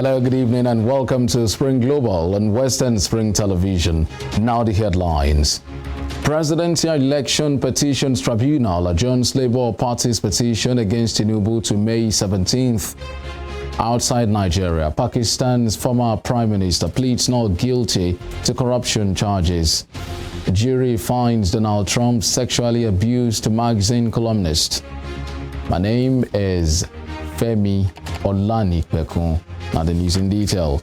Hello, good evening and welcome to Spring Global on Western Spring Television. Now the headlines. Presidential Election Petitions Tribunal adjourns Labour Party's petition against Tinubu to May 17th. Outside Nigeria, Pakistan's former Prime Minister pleads not guilty to corruption charges. A jury finds Donald Trump sexually abused magazine columnist. My name is Femi Olanipekun. Now the news in detail.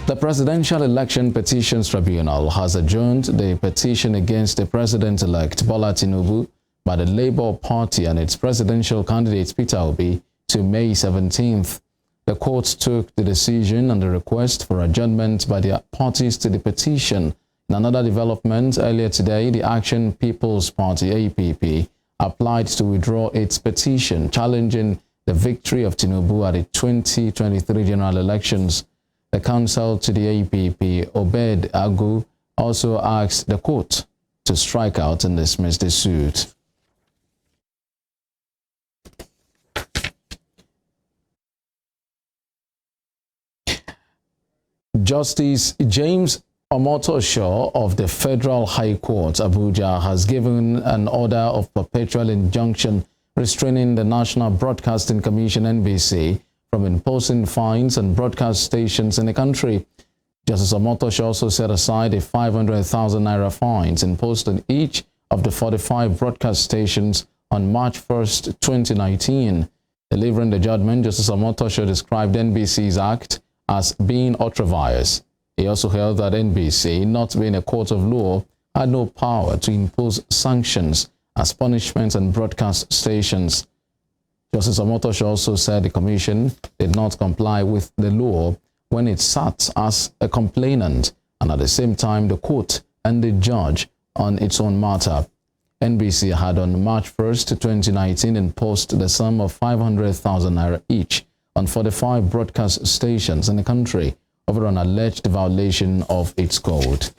The Presidential Election Petitions Tribunal has adjourned the petition against the President-elect Bola Tinubu by the Labour Party and its presidential candidate Peter Obi to May 17th. The court took the decision and the request for adjournment by the parties to the petition. In another development, earlier today, the Action People's Party, APP, applied to withdraw its petition challenging the victory of Tinubu at the 2023 general elections. The counsel to the APP, Obed Agu, also asked the court to strike out and dismiss the suit. Justice James Omotosho of the Federal High Court, Abuja, has given an order of perpetual injunction restraining the National Broadcasting Commission, NBC, from imposing fines on broadcast stations in the country. Justice Omotosho also set aside a 500,000 naira fines imposed on each of the 45 broadcast stations on March 1st, 2019. Delivering the judgment, Justice Omotosho described NBC's act as being ultra-vires. He also held that NBC, not being a court of law, had no power to impose sanctions as punishments on broadcast stations. Justice Omotosho also said the commission did not comply with the law when it sat as a complainant, and at the same time the court and the judge on its own matter. NBC had on March 1st, 2019 imposed the sum of 500,000 naira each on 45 broadcast stations in the country over an alleged violation of its code.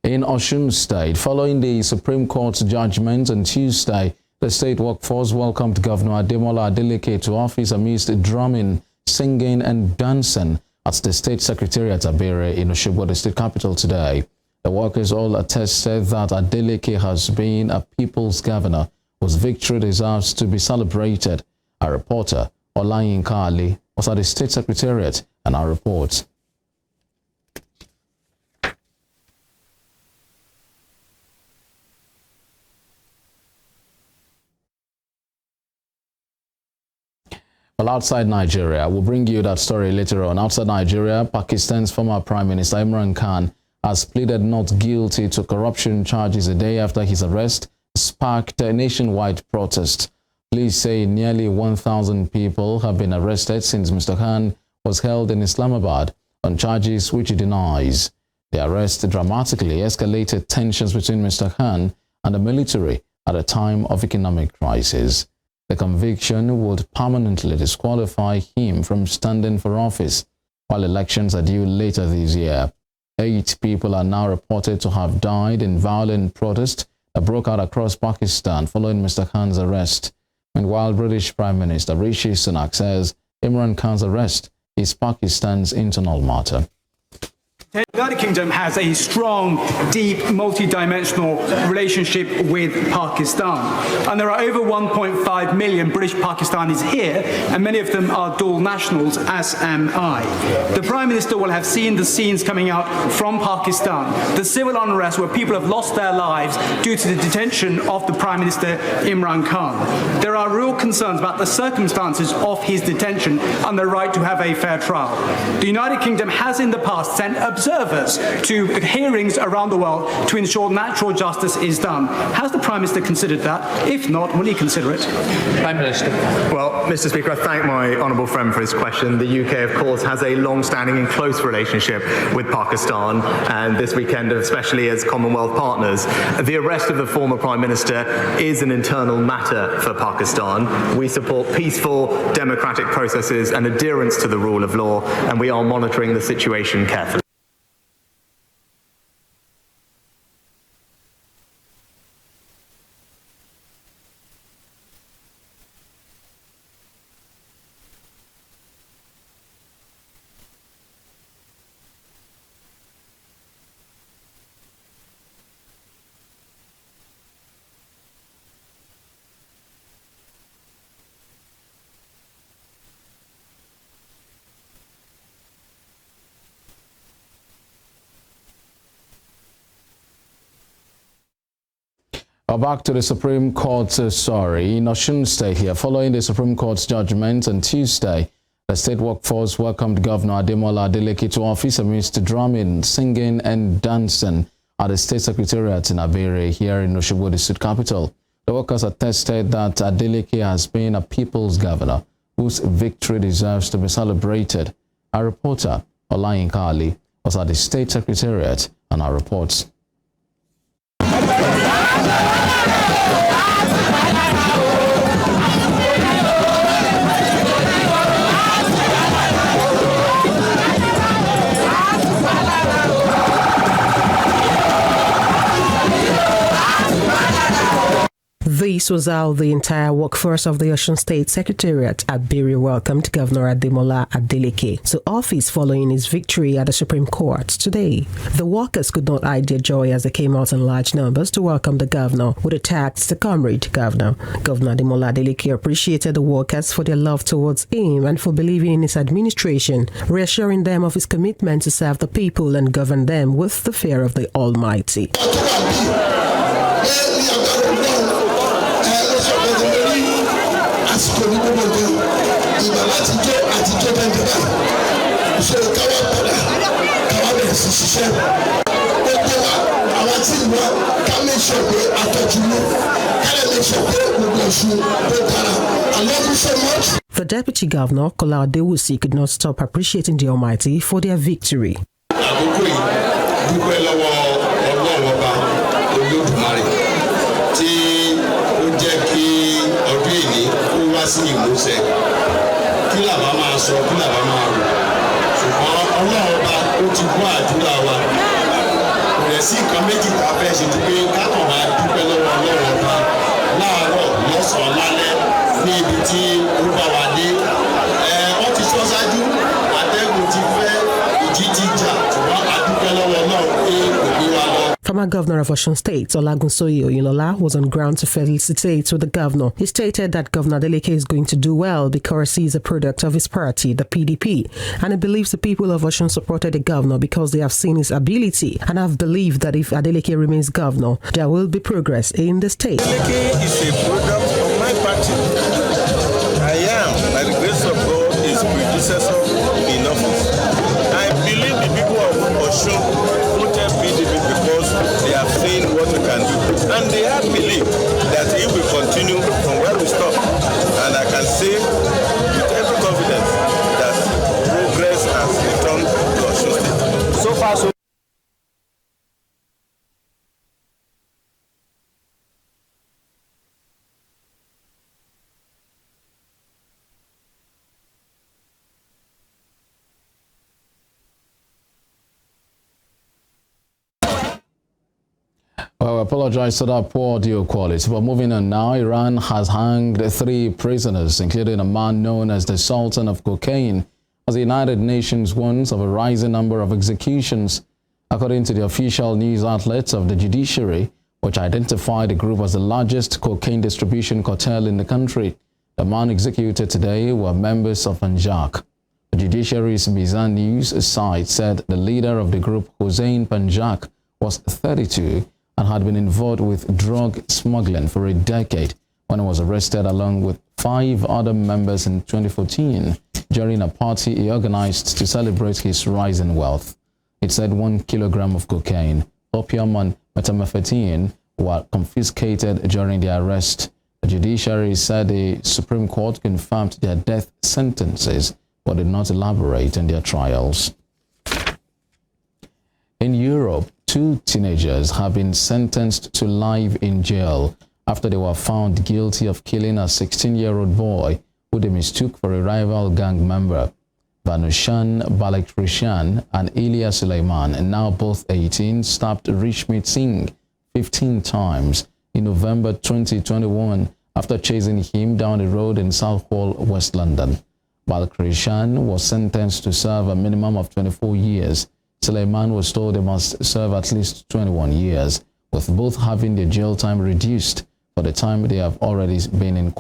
In Osun State, following the Supreme Court's judgment on Tuesday, the state workforce welcomed Governor Ademola Adeleke to office amidst drumming, singing and dancing at the State Secretariat Abere in Osogbo, the state capital, today. The workers all attested that Adeleke has been a people's governor whose victory deserves to be celebrated. Our reporter, Olayinka Ali, was at the State Secretariat and our reports. Well, outside Nigeria, we'll bring you that story later on. Outside Nigeria, Pakistan's former Prime Minister Imran Khan has pleaded not guilty to corruption charges a day after his arrest sparked a nationwide protest. Police say nearly 1,000 people have been arrested since Mr. Khan was held in Islamabad on charges which he denies. The arrest dramatically escalated tensions between Mr. Khan and the military at a time of economic crisis. The conviction would permanently disqualify him from standing for office, while elections are due later this year. 8 people are now reported to have died in violent protest that broke out across Pakistan following Mr. Khan's arrest. Meanwhile, British Prime Minister Rishi Sunak says Imran Khan's arrest is Pakistan's internal matter. The United Kingdom has a strong, deep, multi-dimensional relationship with Pakistan. And there are over 1.5 million British Pakistanis here, and many of them are dual nationals, as am I. The Prime Minister will have seen the scenes coming out from Pakistan, the civil unrest where people have lost their lives due to the detention of the Prime Minister, Imran Khan. There are real concerns about the circumstances of his detention and the right to have a fair trial. The United Kingdom has in the past sent observers observers to hearings around the world to ensure natural justice is done. Has the Prime Minister considered that? If not, will he consider it? Prime Minister. Well, Mr. Speaker, I thank my honourable friend for his question. The UK, of course, has a long-standing and close relationship with Pakistan, and this weekend, especially as Commonwealth partners. The arrest of the former Prime Minister is an internal matter for Pakistan. We support peaceful, democratic processes and adherence to the rule of law, and we are monitoring the situation carefully. Back to the Supreme Court, in Osun State here. Following the Supreme Court's judgment on Tuesday, the state workforce welcomed Governor Ademola Adeleke to office amidst drumming, singing and dancing at the State Secretariat in Abere here in Osogbo, the state capital. The workers attested that Adeleke has been a people's governor whose victory deserves to be celebrated. Our reporter, Olayinka Ali, was at the State Secretariat and our reports. This was how the entire workforce of the Osun State Secretariat at Biri welcomed Governor Ademola Adeleke to office following his victory at the Supreme Court today. The workers could not hide their joy as they came out in large numbers to welcome the governor with a tax to comrade governor. Governor Ademola Adeleke appreciated the workers for their love towards him and for believing in his administration, reassuring them of his commitment to serve the people and govern them with the fear of the Almighty. The Deputy Governor, Kola Adewusi, could not stop appreciating the Almighty for their victory. Former Governor of Osun State, Olagunsoye Oyinlola, was on ground to felicitate with the governor. He stated that Governor Adeleke is going to do well because he is a product of his party, the PDP, and he believes the people of Osun supported the governor because they have seen his ability and have believed that if Adeleke remains governor, there will be progress in the state. Adeleke is a product of my party. I am, by the grace of God, his predecessor in office. I believe the people of Osun voted PDP because they have seen what we can do. And they have believed that if we continue from where we stop, and I can say with every confidence that progress has returned to Osun State. So far, so Well, I apologize for that poor audio quality, but moving on now, Iran has hanged 3 prisoners, including a man known as the Sultan of Cocaine, as the United Nations warns of a rising number of executions. According to the official news outlets of the judiciary, which identified the group as the largest cocaine distribution cartel in the country, the men executed today were members of Panjak. The judiciary's Mizan News site said the leader of the group, Hossein Panjak, was 32 and had been involved with drug smuggling for a decade when he was arrested along with 5 other members in 2014 during a party he organized to celebrate his rising wealth. It said 1 kilogram of cocaine, opium and methamphetamine were confiscated during the arrest. The judiciary said the Supreme Court confirmed their death sentences but did not elaborate on their trials. In Europe, 2 teenagers have been sentenced to life in jail after they were found guilty of killing a 16-year-old boy who they mistook for a rival gang member. Vanushan Balakrishan and Ilya Suleiman, now both 18, stabbed Rishmeet Singh 15 times in November 2021 after chasing him down the road in Southall, West London. Balakrishan was sentenced to serve a minimum of 24 years. Suleiman was told they must serve at least 21 years, with both having their jail time reduced for the time they have already been in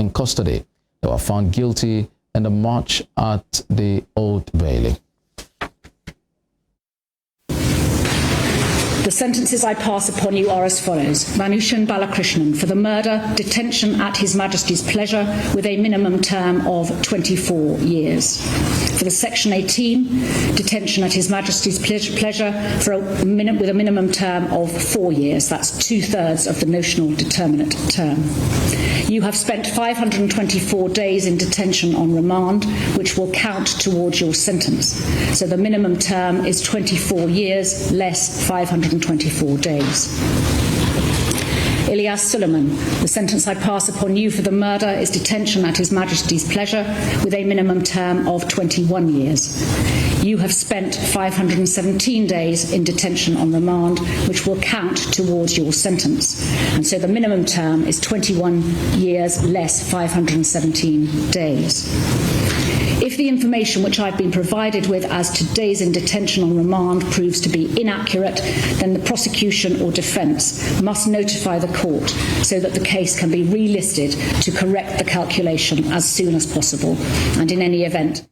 custody. They were found guilty in the march at the Old Bailey. The sentences I pass upon you are as follows. Vanushan Balakrishnan for the murder, detention at His Majesty's pleasure with a minimum term of 24 years. For the Section 18, detention at His Majesty's pleasure with a minimum term of 4 years. That's 2/3 of the notional determinate term. You have spent 524 days in detention on remand, which will count towards your sentence. So the minimum term is 24 years less 524 days. Ilyas Suleiman, the sentence I pass upon you for the murder is detention at His Majesty's pleasure with a minimum term of 21 years. You have spent 517 days in detention on remand, which will count towards your sentence. And so the minimum term is 21 years less 517 days. If the information which I've been provided with as to days in detention on remand proves to be inaccurate, then the prosecution or defence must notify the court so that the case can be relisted to correct the calculation as soon as possible. And in any event,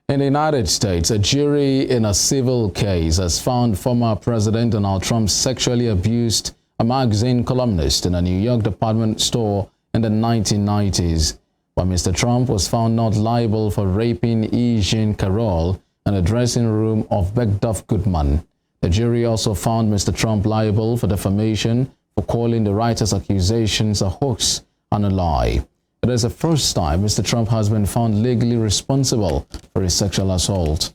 in the United States, a jury in a civil case has found former President Donald Trump sexually abused a magazine columnist in a New York department store in the 1990s. But Mr. Trump was found not liable for raping E. Jean Carroll in the dressing room of Bergdorf Goodman. The jury also found Mr. Trump liable for defamation for calling the writer's accusations a hoax and a lie. It is the first time Mr. Trump has been found legally responsible for a sexual assault.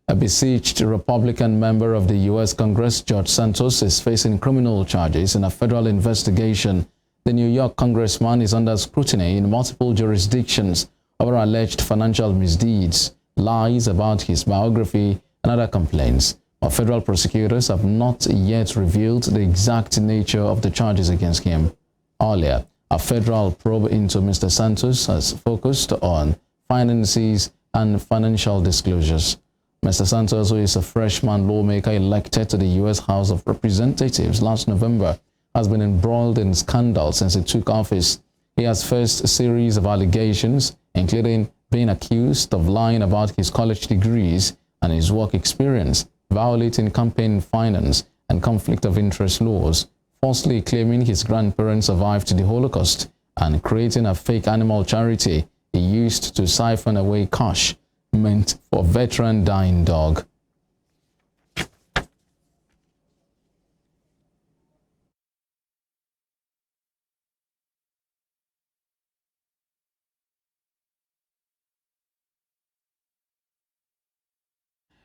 A besieged Republican member of the U.S. Congress, George Santos, is facing criminal charges in a federal investigation. The New York congressman is under scrutiny in multiple jurisdictions over alleged financial misdeeds, lies about his biography, and other complaints. But federal prosecutors have not yet revealed the exact nature of the charges against him. Earlier, a federal probe into Mr. Santos has focused on finances and financial disclosures. Mr. Santos, who is a freshman lawmaker elected to the U.S. House of Representatives last November, has been embroiled in scandal since he took office. He has faced a series of allegations, including being accused of lying about his college degrees and his work experience, violating campaign finance and conflict of interest laws, falsely claiming his grandparents survived the Holocaust, and creating a fake animal charity he used to siphon away cash meant for veteran dying dog.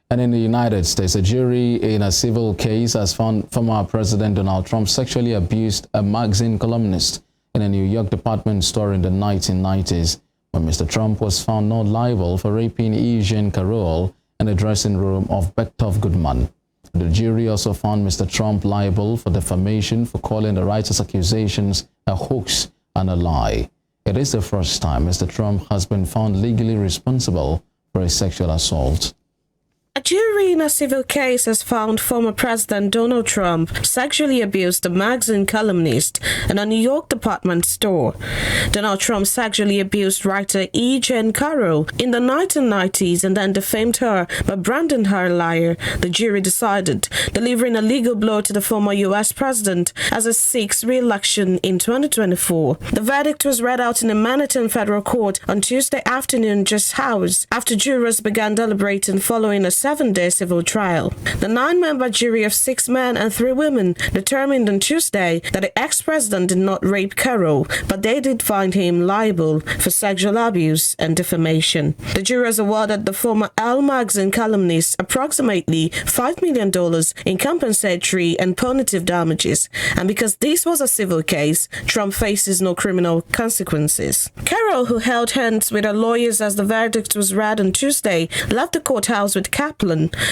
And in the United States, a jury in a civil case has found former President Donald Trump sexually abused a magazine columnist in a New York department store in the 1990s, when Mr. Trump was found not liable for raping E. Jean Carroll in the dressing room of Bergdorf Goodman. The jury also found Mr. Trump liable for defamation for calling the writer's accusations a hoax and a lie. It is the first time Mr. Trump has been found legally responsible for a sexual assault. A jury in a civil case has found former President Donald Trump sexually abused a magazine columnist in a New York department store. Donald Trump sexually abused writer E. Jean Carroll in the 1990s and then defamed her by branding her a liar, the jury decided, delivering a legal blow to the former U.S. president as he seeks re-election in 2024. The verdict was read out in a Manhattan federal court on Tuesday afternoon just hours after jurors began deliberating following a 7-day civil trial. The 9-member jury of 6 men and 3 women determined on Tuesday that the ex-president did not rape Carroll, but they did find him liable for sexual abuse and defamation. The jurors awarded the former Elle magazine columnist approximately $5 million in compensatory and punitive damages, and because this was a civil case, Trump faces no criminal consequences. Carroll, who held hands with her lawyers as the verdict was read on Tuesday, left the courthouse with Kaplan,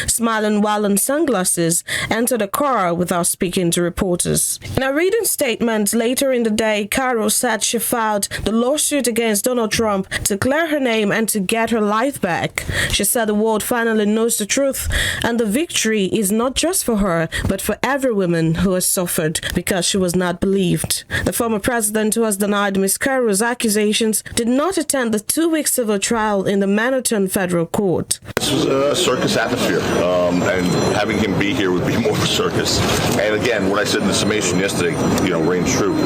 smiling while in sunglasses, entered a car without speaking to reporters. In a written statement later in the day, Carroll said she filed the lawsuit against Donald Trump to clear her name and to get her life back. She said the world finally knows the truth, and the victory is not just for her, but for every woman who has suffered because she was not believed. The former president, who has denied Ms. Carroll's accusations, did not attend the 2-week civil trial in the Manhattan federal court. This was a circus atmosphere, and having him be here would be more of a circus. And again, what I said in the summation yesterday, reigns true,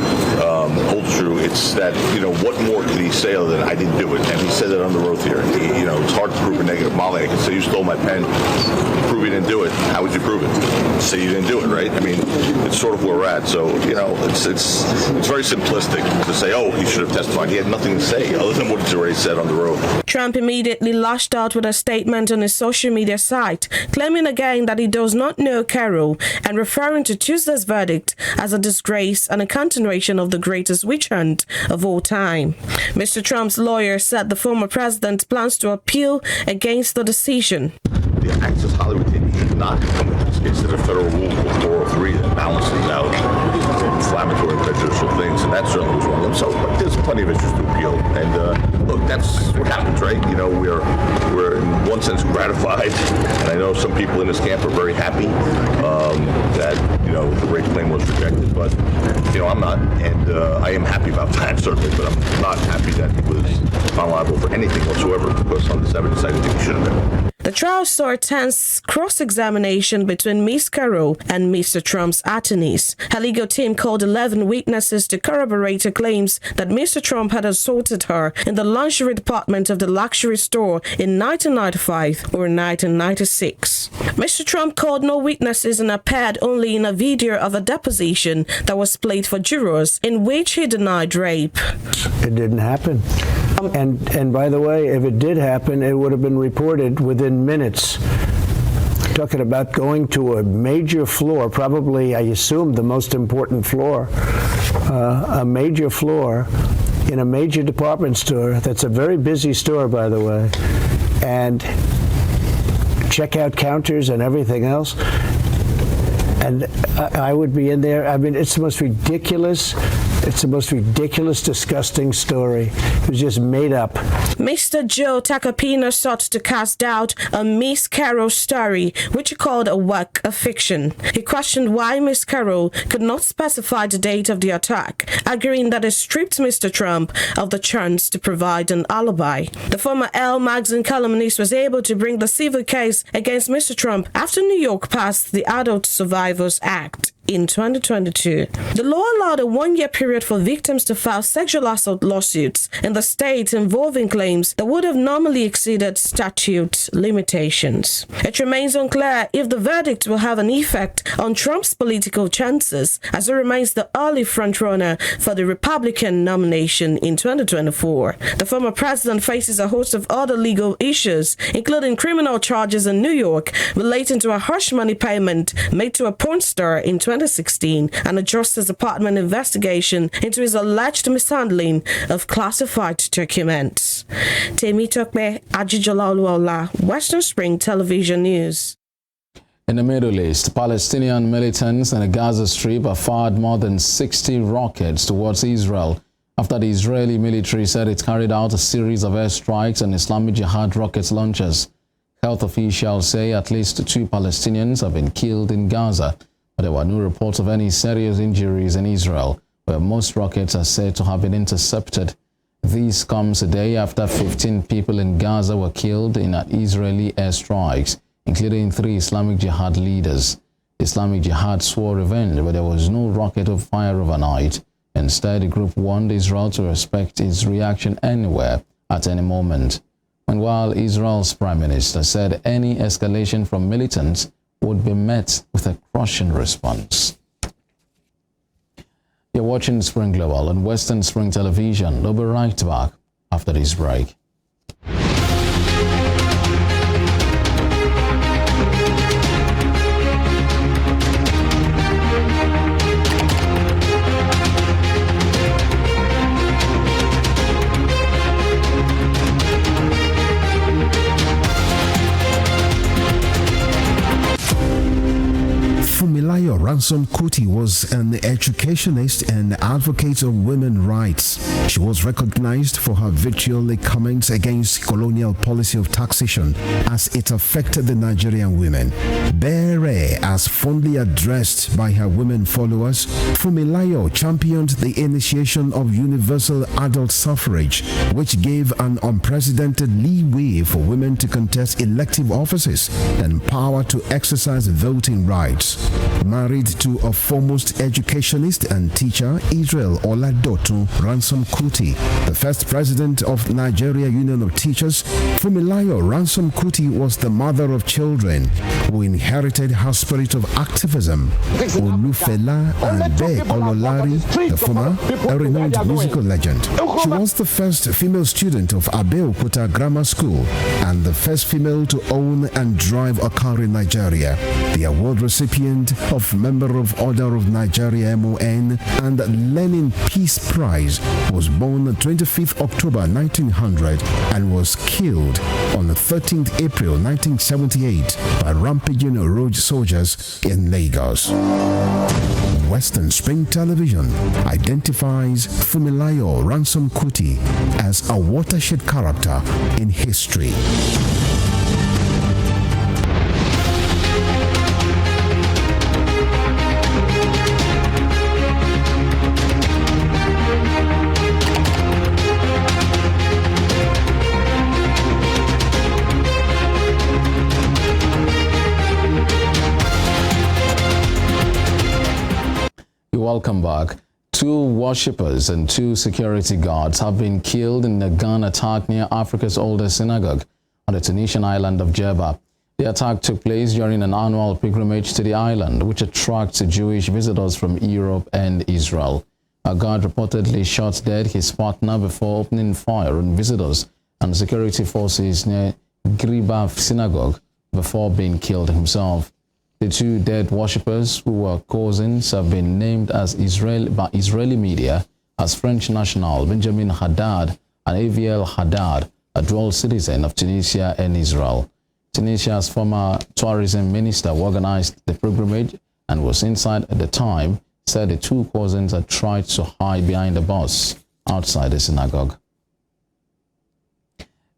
holds true. It's that, what more could he say other than I didn't do it? And he said that under oath here. It's hard to prove a negative. Molly, I can say you stole my pen, prove you didn't do it. How would you prove it? Say you didn't do it, right? I mean, it's sort of where we're at. So, it's very simplistic to say, oh, he should have testified. He had nothing to say other than what he's already said under oath. Trump immediately lashed out with a statement on his social media site, claiming again that he does not know Carroll and referring to Tuesday's verdict as a disgrace and a continuation of the greatest witch hunt of all time. Mr. Trump's lawyer said the former president plans to appeal against the decision. The Access Hollywood team did not come into this case. There's a federal rule called 403 that balances out inflammatory and prejudicial things, and that certainly was one of them. So there's plenty of issues to appeal. And look, that's what happens, right? We're in one sense gratified, and I know some people in this camp are very happy that the rape claim was rejected, but I'm not, and I am happy about that certainly, but I'm not happy that he was not liable for anything whatsoever because on this evidence I think he should have been. The trial saw a tense cross-examination between Ms. Carroll and Mr. Trump's attorneys. Her legal team called 11 witnesses to corroborate her claims that Mr. Trump had assaulted her in the lingerie department of the luxury store in 1995 or 1996. Mr. Trump called no witnesses and appeared only in a video of a deposition that was played for jurors in which he denied rape. It didn't happen. And by the way, if it did happen, it would have been reported within minutes. Talking about going to a major floor, probably, I assume, the most important floor, a major floor in a major department store. That's a very busy store, by the way. And checkout counters and everything else. And I would be in there. I mean, it's the most ridiculous, disgusting story. It was just made up. Mr. Joe Tacopina sought to cast doubt on Miss Carroll's story, which he called a work of fiction. He questioned why Miss Carroll could not specify the date of the attack, arguing that it stripped Mr. Trump of the chance to provide an alibi. The former Elle magazine columnist was able to bring the civil case against Mr. Trump after New York passed the Adult Survivors Act in 2022. The law allowed a 1-year period for victims to file sexual assault lawsuits in the state involving claims that would have normally exceeded statute limitations. It remains unclear if the verdict will have an effect on Trump's political chances, as he remains the early frontrunner for the Republican nomination in 2024. The former president faces a host of other legal issues, including criminal charges in New York relating to a hush money payment made to a porn star in 2016 and a Justice Department investigation into his alleged mishandling of classified documents. Temi Tokbe, Ajijola Oluola, Western Spring Television News. In the Middle East, Palestinian militants in the Gaza Strip have fired more than 60 rockets towards Israel after the Israeli military said it carried out a series of airstrikes on Islamic Jihad rocket launchers. Health officials say at least 2 Palestinians have been killed in Gaza, but there were no reports of any serious injuries in Israel, where most rockets are said to have been intercepted. This comes a day after 15 people in Gaza were killed in Israeli airstrikes, including 3 Islamic Jihad leaders. Islamic Jihad swore revenge, but there was no rocket of fire overnight. Instead, the group warned Israel to respect its reaction anywhere at any moment. And while Israel's prime minister said any escalation from militants would be met with a crushing response. You're watching Spring Global on Western Spring Television. We'll be right back after this break. Funmilayo Ransome Kuti was an educationist and advocate of women's rights. She was recognized for her vitriolic comments against colonial policy of taxation as it affected the Nigerian women. Bere, as fondly addressed by her women followers, Funmilayo championed the initiation of universal adult suffrage, which gave an unprecedented leeway for women to contest elective offices and power to exercise voting rights. Married to a foremost educationist and teacher, Israel Oladoto Ransome Kuti, the first president of Nigeria Union of Teachers, Funmilayo Ransome Kuti was the mother of children who inherited her spirit of activism. Olufela Ande Ololari, the former, a renowned musical legend. She was the first female student of Abeokuta Grammar School and the first female to own and drive a car in Nigeria. The award recipient of Member of Order of Nigeria MON and Lenin Peace Prize, was born on 25th October 1900 and was killed on the 13th April 1978 by rampaging road soldiers in Lagos. Western Spring Television identifies Funmilayo Ransome Kuti as a watershed character in history. Welcome back. 2 worshippers and 2 security guards have been killed in a gun attack near Africa's oldest synagogue on the Tunisian island of Djerba. The attack took place during an annual pilgrimage to the island, which attracts Jewish visitors from Europe and Israel. A guard reportedly shot dead his partner before opening fire on visitors and security forces near Griba synagogue before being killed himself. The 2 dead worshippers, who were cousins, have been named as by Israeli media as French national Benjamin Haddad and Aviel Haddad, a dual citizen of Tunisia and Israel. Tunisia's former tourism minister who organized the pilgrimage and was inside at the time said the 2 cousins had tried to hide behind a bus outside the synagogue.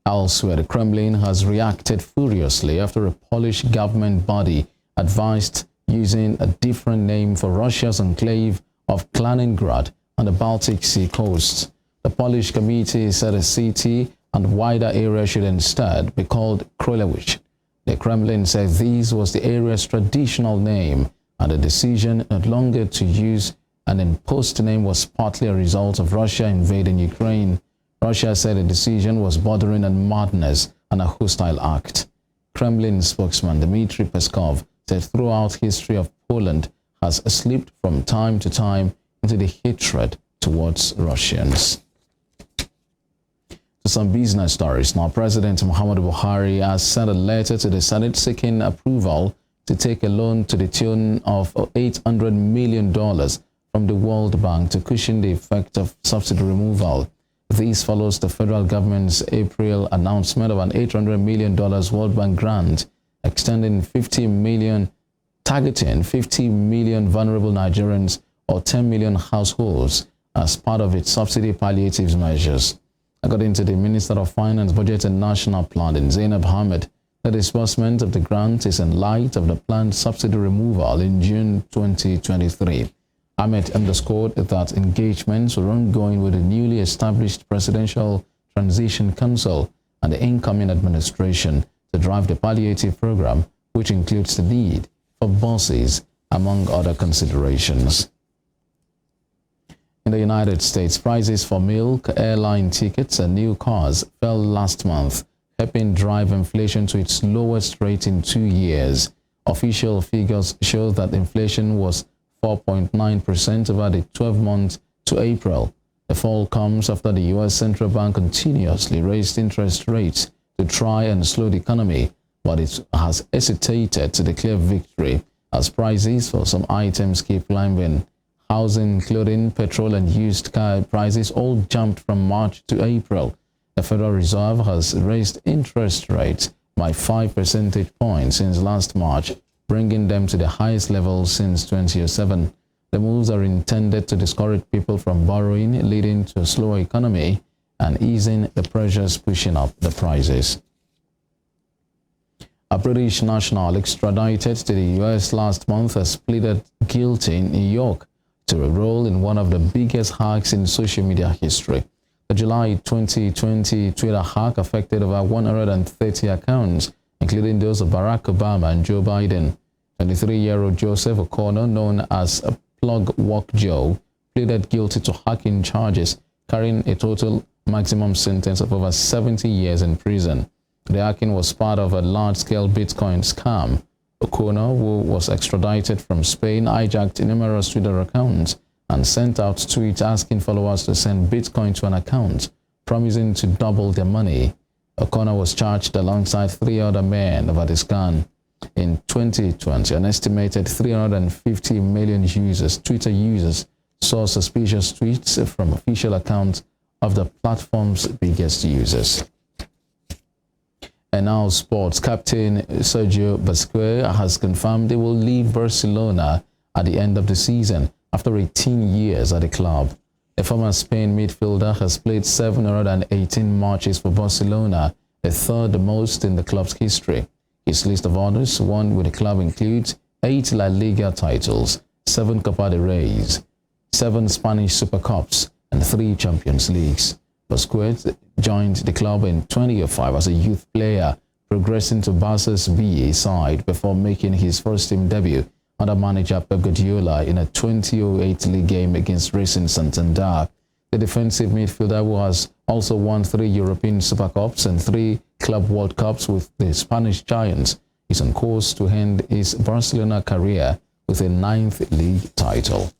Elsewhere, the Kremlin has reacted furiously after a Polish government body advised using a different name for Russia's enclave of Kaliningrad on the Baltic Sea coast. The Polish committee said the city and wider area should instead be called Królewicz. The Kremlin said this was the area's traditional name, and the decision no longer to use an imposed name was partly a result of Russia invading Ukraine. Russia said the decision was bordering on madness and a hostile act. Kremlin spokesman Dmitry Peskov said throughout history of Poland has slipped from time to time into the hatred towards Russians. To some business stories now, President Muhammadu Buhari has sent a letter to the Senate seeking approval to take a loan to the tune of $800 million from the World Bank to cushion the effect of subsidy removal. This follows the federal government's April announcement of an $800 million World Bank grant extending targeting 50 million vulnerable Nigerians or 10 million households as part of its subsidy palliative measures. According to the Minister of Finance, Budget and National Planning, Zainab Ahmed, The disbursement of the grant is in light of the planned subsidy removal in June 2023. Ahmed underscored that engagements were ongoing with the newly established Presidential Transition Council and the incoming administration to drive the palliative program, which includes the need for buses, among other considerations. In the United States, prices for milk, airline tickets, and new cars fell last month, helping drive inflation to its lowest rate in 2 years. Official figures show that inflation was 4.9% over the 12 months to April. The fall comes after the U.S. Central Bank continuously raised interest rates to try and slow the economy, but it has hesitated to declare victory as prices for some items keep climbing. Housing, clothing, petrol, and used car prices all jumped from March to April. The Federal Reserve has raised interest rates by 5 percentage points since last March, bringing them to the highest level since 2007. The moves are intended to discourage people from borrowing, leading to a slower economy and easing the pressures pushing up the prices. A British national extradited to the U.S. last month has pleaded guilty in New York to a role in one of the biggest hacks in social media history. The July 2020 Twitter hack affected over 130 accounts, including those of Barack Obama and Joe Biden. 23-year-old Joseph O'Connor, known as Plug Walk Joe, pleaded guilty to hacking charges, carrying a total maximum sentence of over 70 years in prison. The hacking was part of a large-scale Bitcoin scam. O'Connor, who was extradited from Spain, hijacked numerous Twitter accounts and sent out tweets asking followers to send Bitcoin to an account, promising to double their money. O'Connor was charged alongside 3 other men over the scam. In 2020, an estimated 350 million Twitter users, saw suspicious tweets from official accounts of the platform's biggest users. And now sports. Captain Sergio Busquets has confirmed he will leave Barcelona at the end of the season after 18 years at the club. The former Spain midfielder has played 718 matches for Barcelona, the third most in the club's history. His list of honors won with the club includes 8 La Liga titles, 7 Copa del Rey, 7 Spanish Super Cups, and 3 Champions Leagues. Busquets joined the club in 2005 as a youth player, progressing to Barca's B side before making his first team debut under manager Pep Guardiola in a 2008 league game against Racing Santander. The defensive midfielder, who has also won 3 European Super Cups and 3 Club World Cups with the Spanish Giants, is on course to end his Barcelona career with a 9th league title.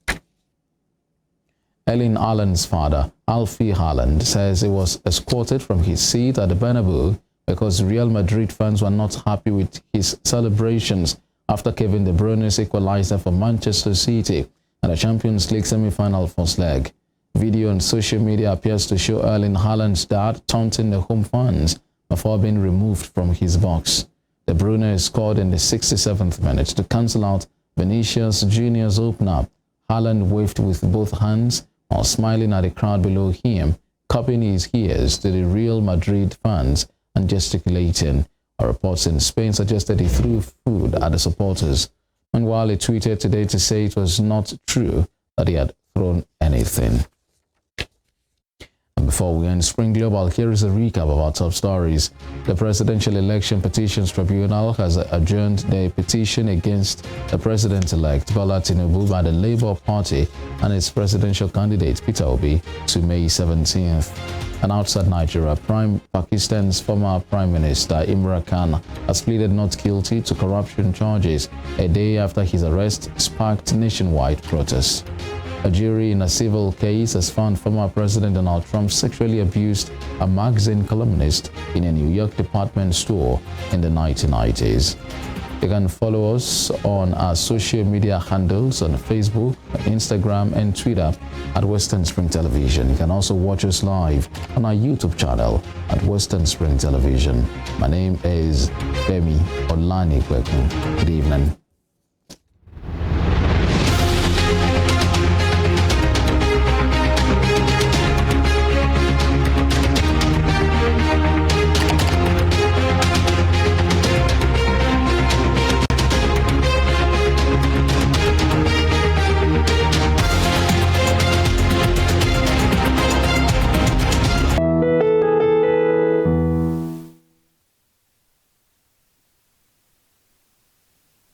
Erling Haaland's father, Alfie Haaland, says he was escorted from his seat at the Bernabeu because Real Madrid fans were not happy with his celebrations after Kevin De Bruyne's equalizer for Manchester City at the Champions League semi-final first leg. Video on social media appears to show Erling Haaland's dad taunting the home fans before being removed from his box. De Bruyne scored in the 67th minute to cancel out Vinicius Junior's opener. Haaland waved with both hands while smiling at the crowd below him, cupping his ears to the Real Madrid fans and gesticulating. Our reports in Spain suggested he threw food at the supporters, and while he tweeted today to say it was not true that he had thrown anything. And before we end Spring Global, here is a recap of our top stories. The Presidential Election Petitions Tribunal has adjourned the petition against the president-elect Bola Tinubu by the Labour Party and its presidential candidate Peter Obi to May 17th. And outside Nigeria, Pakistan's former Prime Minister Imran Khan has pleaded not guilty to corruption charges a day after his arrest sparked nationwide protests. A jury in a civil case has found former President Donald Trump sexually abused a magazine columnist in a New York department store in the 1990s. You can follow us on our social media handles on Facebook, Instagram, and Twitter at Western Spring Television. You can also watch us live on our YouTube channel at Western Spring Television. My name is Femi Olanikwekun. Good evening.